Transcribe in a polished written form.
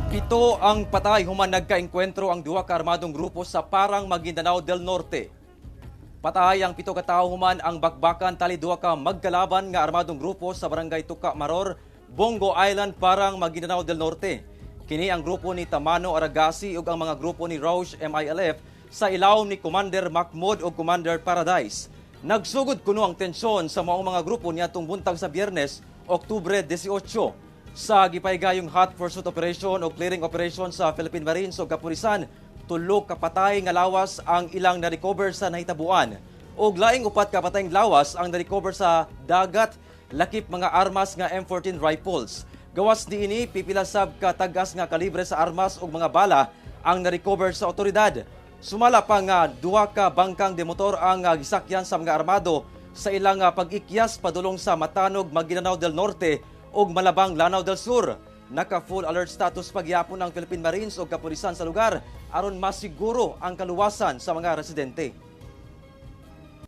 Pito ang patay human nagkaengkwentro ang duha ka armadong grupo sa Parang, Maguindanao del Norte. Patay ang pito ka tawo human ang bakbakan tali duha ka magkalaban nga armadong grupo sa Barangay Tuka Maror, Bongo Island, Parang, Maguindanao del Norte. Kini ang grupo ni Tamano Aragasi ug ang mga grupo ni Rouge MILF sa ilawom ni Commander Mahmoud o Commander Paradise. Nagsugod kuno ang tensyon sa maong mga grupo niadtong buntag sa Biyernes, Oktubre 18. Sa gipaygayong hot pursuit operation o clearing operation sa Philippine Marines o Kapulisan, tulo ka patay nga lawas ang ilang na-recover sa nahitabuan. Og laing upat ka patayng lawas ang na-recover sa dagat, lakip mga armas nga M14 rifles. Gawas diini pipila sab ka tagas nga kalibre sa armas ug mga bala ang na-recover sa otoridad. Sumala pa nga duha ka bangkang de motor ang gisakyan sa mga armado sa ilang pag-ikyas padulong sa Matanog, Maguindanao del Norte ug Malabang, Lanao del Sur. Naka-full alert status pagyapon ang Philippine Marines o Kapulisan sa lugar aron masiguro ang kaluwasan sa mga residente.